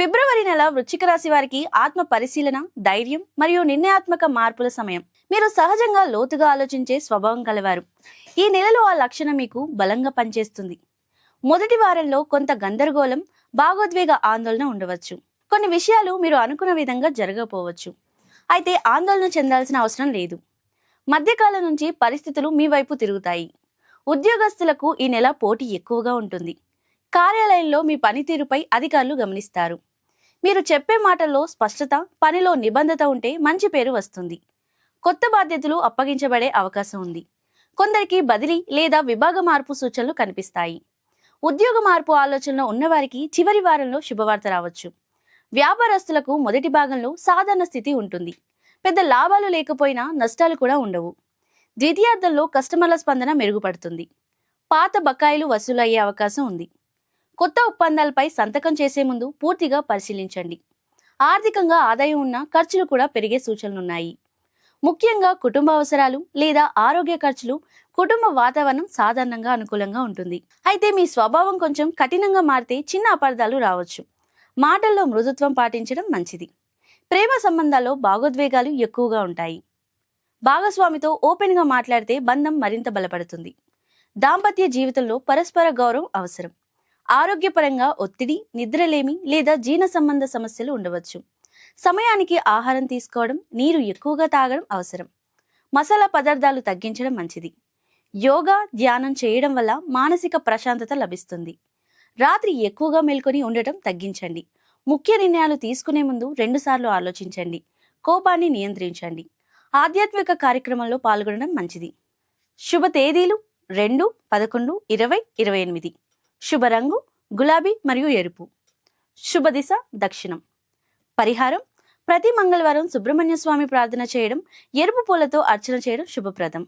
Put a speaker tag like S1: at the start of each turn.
S1: ఫిబ్రవరి నెల వృశ్చిక రాశి వారికి ఆత్మ పరిశీలన, ధైర్యం మరియు నిర్ణయాత్మక మార్పుల సమయం. మీరు సహజంగా లోతుగా ఆలోచించే స్వభావం కలవారు. ఈ నెలలో ఆ లక్షణం మీకు బలంగా పనిచేస్తుంది. మొదటి వారంలో కొంత గందరగోళం, భావోద్వేగ ఆందోళన ఉండవచ్చు. కొన్ని విషయాలు మీరు అనుకున్న విధంగా జరగకపోవచ్చు. అయితే ఆందోళన చెందాల్సిన అవసరం లేదు. మధ్యకాలం నుంచి పరిస్థితులు మీ వైపు తిరుగుతాయి. ఉద్యోగస్తులకు ఈ నెల పోటీ ఎక్కువగా ఉంటుంది. కార్యాలయంలో మీ పనితీరుపై అధికారులు గమనిస్తారు. మీరు చెప్పే మాటల్లో స్పష్టత, పనిలో నిబద్ధత ఉంటే మంచి పేరు వస్తుంది. కొత్త బాధ్యతలు అప్పగించబడే అవకాశం ఉంది. కొందరికి బదిలీ లేదా విభాగ మార్పు సూచనలు కనిపిస్తాయి. ఉద్యోగ మార్పు ఆలోచనలో ఉన్నవారికి చివరి వారంలో శుభవార్త రావచ్చు. వ్యాపారస్తులకు మొదటి భాగంలో సాధారణ స్థితి ఉంటుంది. పెద్ద లాభాలు లేకపోయినా నష్టాలు కూడా ఉండవు. ద్వితీయార్థంలో కస్టమర్ల స్పందన మెరుగుపడుతుంది. పాత బకాయిలు వసూలయ్యే అవకాశం ఉంది. కొత్త ఒప్పందాలపై సంతకం చేసే ముందు పూర్తిగా పరిశీలించండి. ఆర్థికంగా ఆదాయం ఉన్న ఖర్చులు కూడా పెరిగే సూచనలున్నాయి. ముఖ్యంగా కుటుంబ అవసరాలు లేదా ఆరోగ్య ఖర్చులు, కుటుంబ వాతావరణం సాధారణంగా అనుకూలంగా ఉంటుంది. అయితే మీ స్వభావం కొంచెం కఠినంగా మారితే చిన్న అపార్థాలు రావచ్చు. మాటల్లో మృదుత్వం పాటించడం మంచిది. ప్రేమ సంబంధాల్లో భావోద్వేగాలు ఎక్కువగా ఉంటాయి. భాగస్వామితో ఓపెన్గా మాట్లాడితే బంధం మరింత బలపడుతుంది. దాంపత్య జీవితంలో పరస్పర గౌరవం అవసరం. ఆరోగ్యపరంగా ఒత్తిడి, నిద్రలేమి లేదా జీర్ణ సంబంధ సమస్యలు ఉండవచ్చు. సమయానికి ఆహారం తీసుకోవడం, నీరు ఎక్కువగా తాగడం అవసరం. మసాలా పదార్థాలు తగ్గించడం మంచిది. యోగా, ధ్యానం చేయడం వల్ల మానసిక ప్రశాంతత లభిస్తుంది. రాత్రి ఎక్కువగా మేల్కొని ఉండటం తగ్గించండి. ముఖ్య నిర్ణయాలు తీసుకునే ముందు 2 సార్లు ఆలోచించండి. కోపాన్ని నియంత్రించండి. ఆధ్యాత్మిక కార్యక్రమంలో పాల్గొనడం మంచిది. శుభ తేదీలు 2, 11, 20, 28. శుభ రంగు గులాబీ మరియు ఎరుపు. శుభ దిశ దక్షిణం. పరిహారం: ప్రతి మంగళవారం సుబ్రహ్మణ్య స్వామి ప్రార్థన చేయడం, ఎరుపు పూలతో అర్చన చేయడం శుభప్రదం.